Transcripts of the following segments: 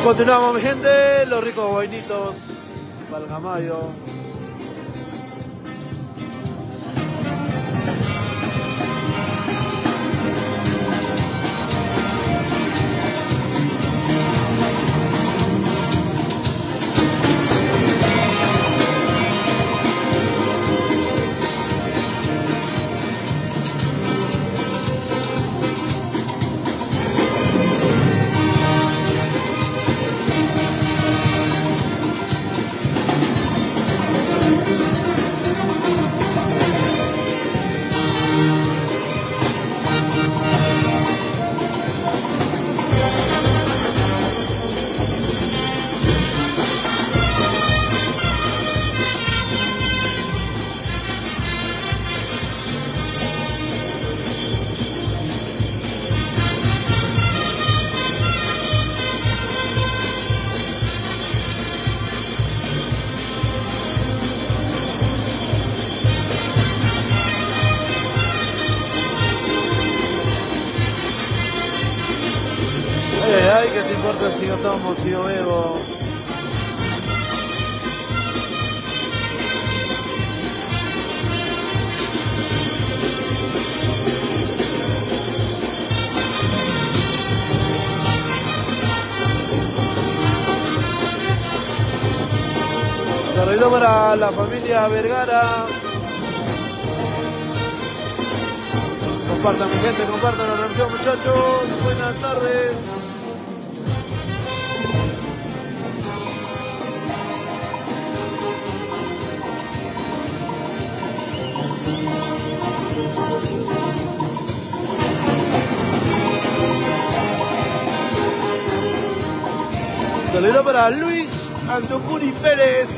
Continuamos, mi gente, los ricos boinitos, Valgamayo. Ay, ¿qué te importa si yo tomo, si yo bebo? Saludo para la familia Vergara. Compartan, mi gente, compartan la transmisión, muchachos. Buenas tardes. Saludo para Luis Antocuri Pérez.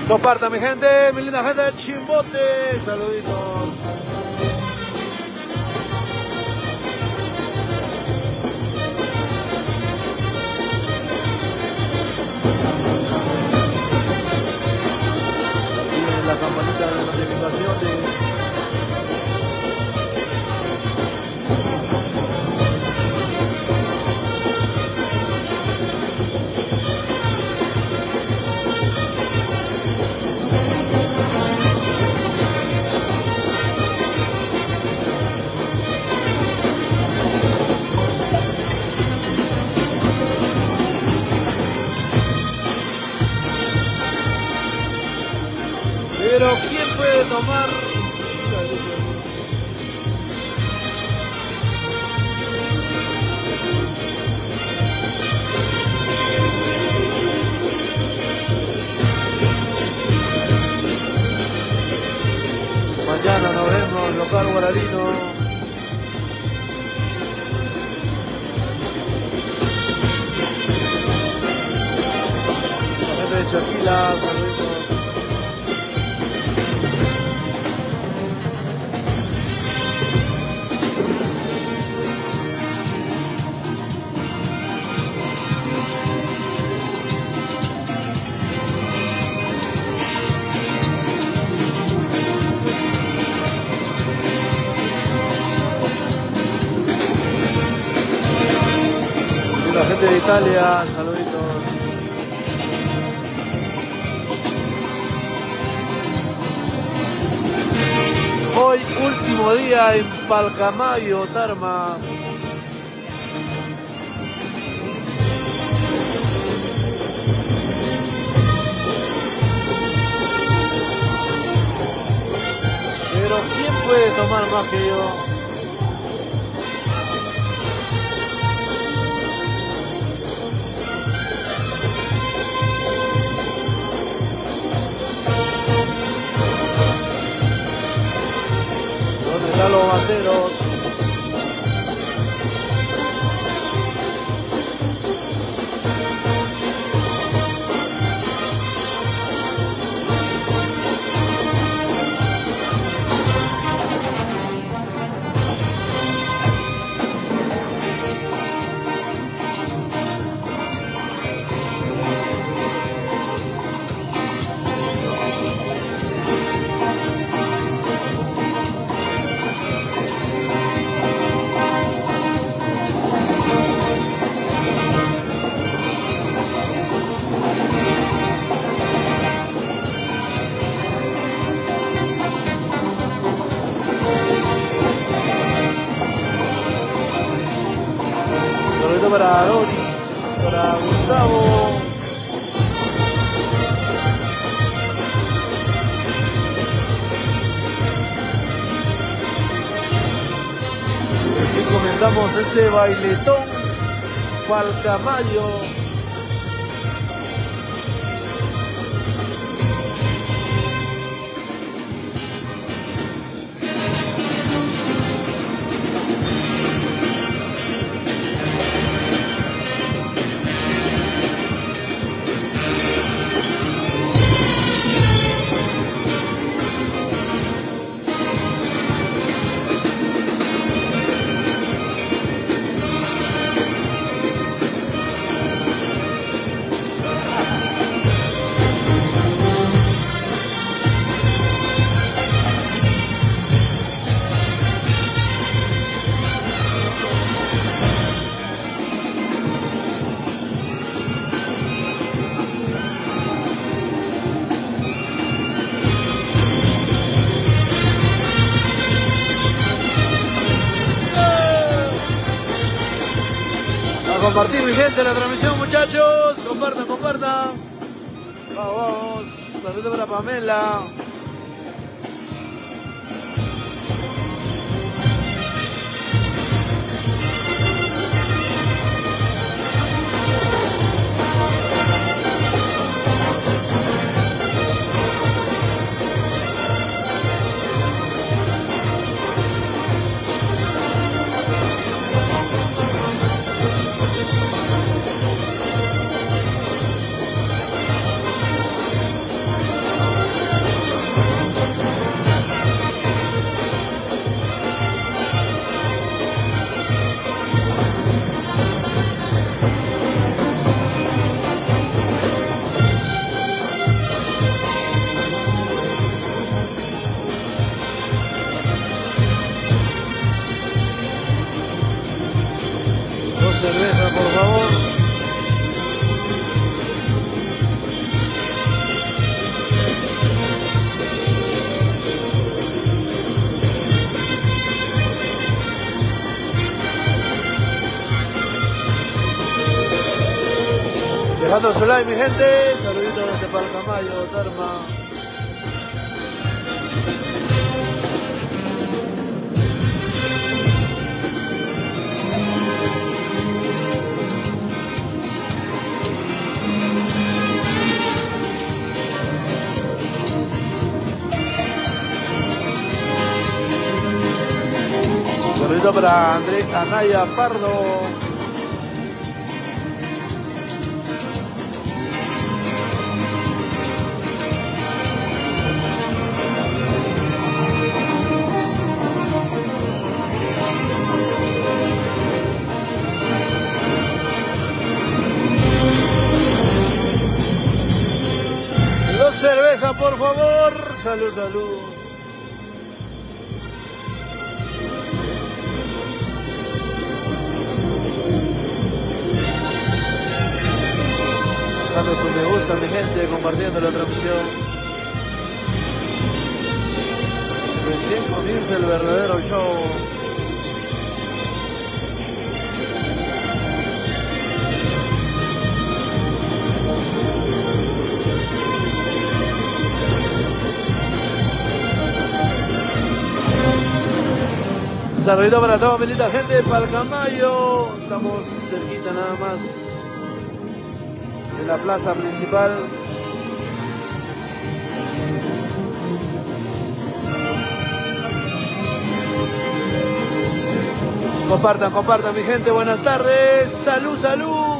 Compartan, mi gente, mi linda gente de Chimbote. Saluditos. Activen la campanita de notificaciones. Pero ¿quién puede tomar? Mañana nos vemos, local Guararino. La gente de Chaquila, saluditos. La gente de Italia, saluditos. último día en Palcamayo, Tarma. Pero ¿quién puede tomar más que yo? ¿Dónde están los banderos? Para Doris, para Gustavo. Y comenzamos este bailetón Palcamayo. Compartir, mi gente, la transmisión, muchachos. Compartan, compartan. Vamos, vamos. Saludos para Pamela. Cerveza, por favor. Dejando su like, mi gente. Saluditos desde Palcamayo, Tarma. Saludito para Anaya Pardo. Dos cervezas, por favor. Salud, salud. Dando su me gusta, mi gente, compartiendo la transmisión. Recién comienza el verdadero show. Saludito para toda mi linda gente de Palcamayo. Estamos cerquita nada más de la plaza principal. Compartan, compartan mi gente, buenas tardes. Salud, salud.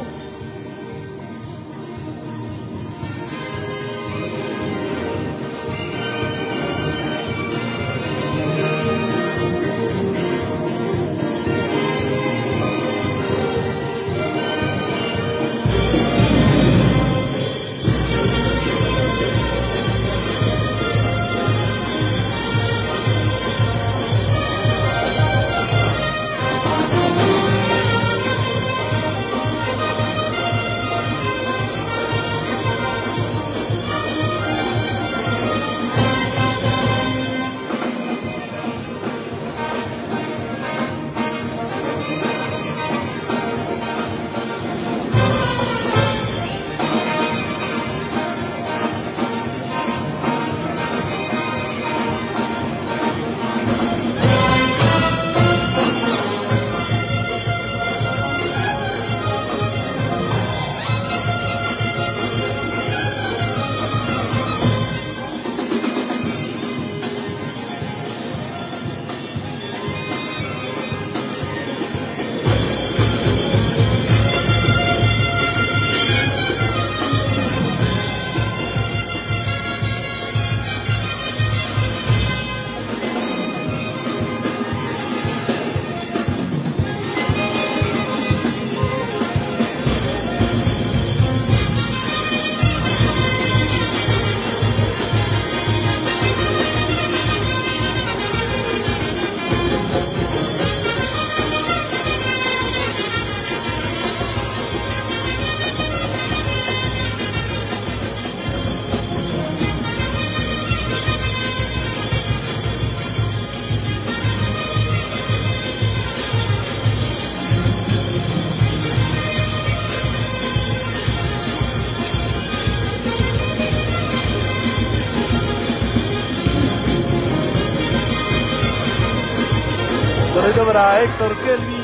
Saludito para Héctor Kelly.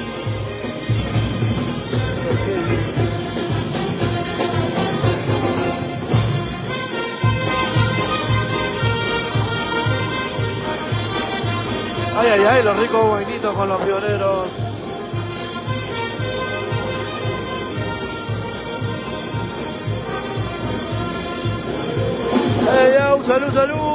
Ay, ay, ay, los ricos buenitos con los pioneros. Ay, ay, salud, salud.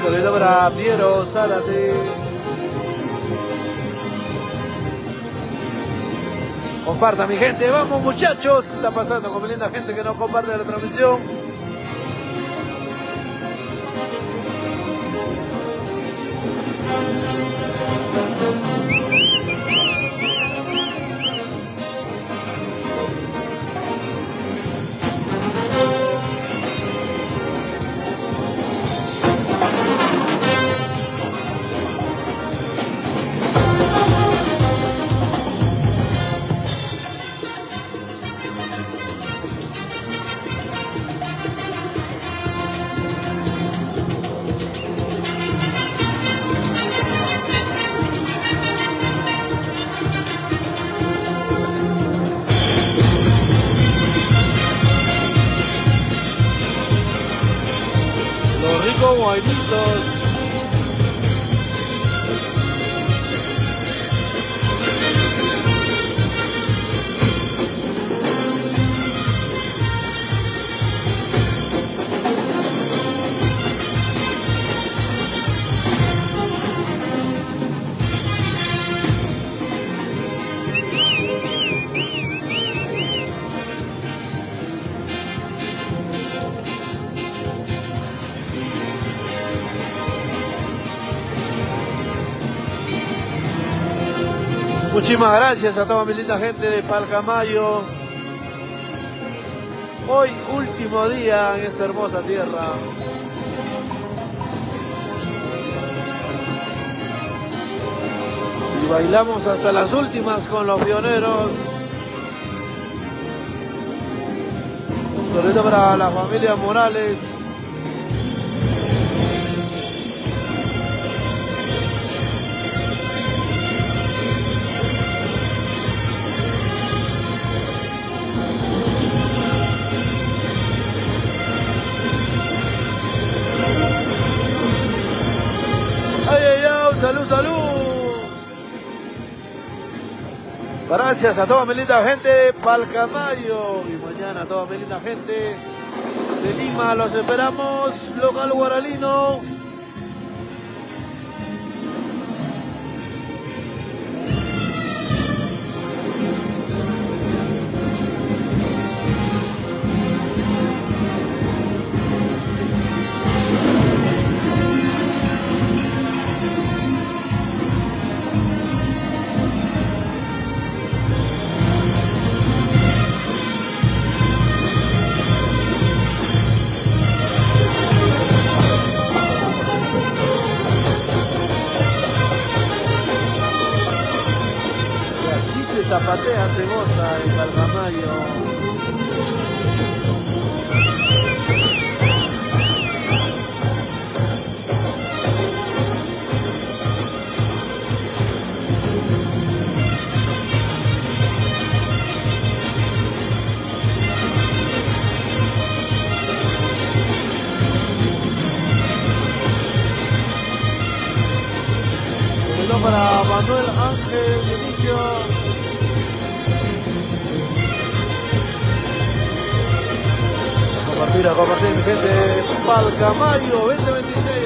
Saludito para Piero Zárate. Comparta mi gente, vamos muchachos. ¿Qué está pasando con mi linda gente que no comparte la transmisión? Muchísimas gracias a toda mi linda gente de Palcamayo. Hoy último día en esta hermosa tierra. Y bailamos hasta las últimas con los pioneros. Un saludo para la familia Morales. Salud, salud. Gracias a toda mi linda gente de Palcamayo. Y mañana a toda mi linda gente de Lima. Los esperamos. Local Guaralino. Zapatea, se goza en Palcamayo. Para Manuel Ángel Inicio. A compartir mi gente, Palcamayo 2026.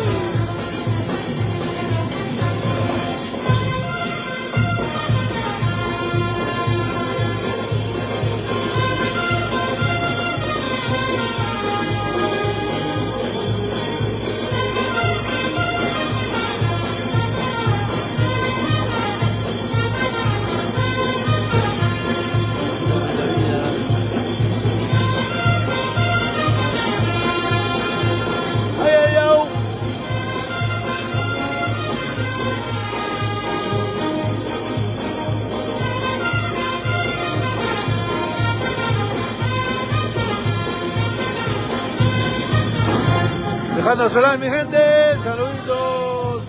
Dejando solar mi gente, saluditos.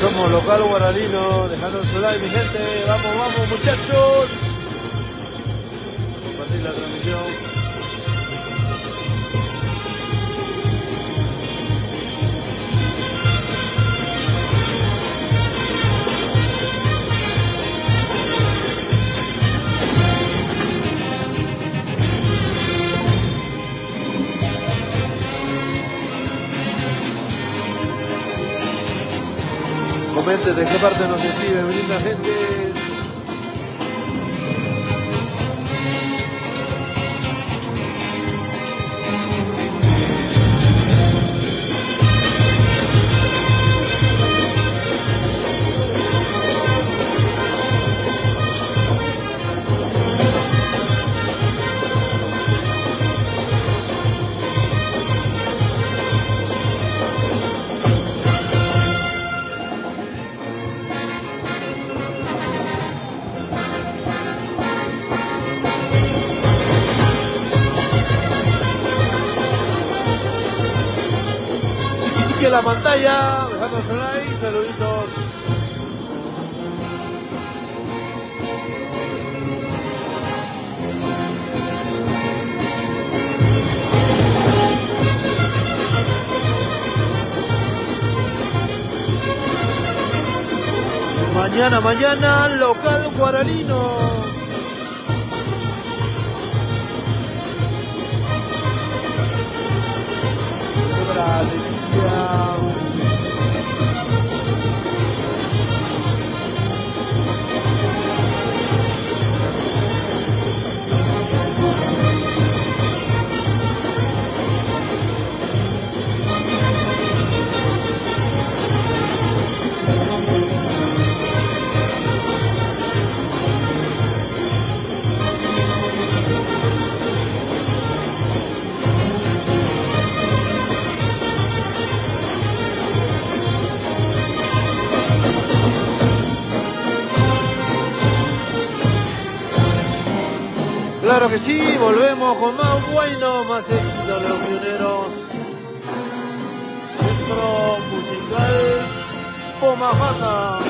Somos Local Guaralino, dejando su like mi gente, vamos, vamos muchachos. Compartir la transmisión. Comenten de qué parte nos escribe mi linda gente. La pantalla, dejando su like, saluditos. Mañana, local guaralino. Claro que sí, volvemos con más bueno, más éxito de los pioneros. Centro musical Pomajata.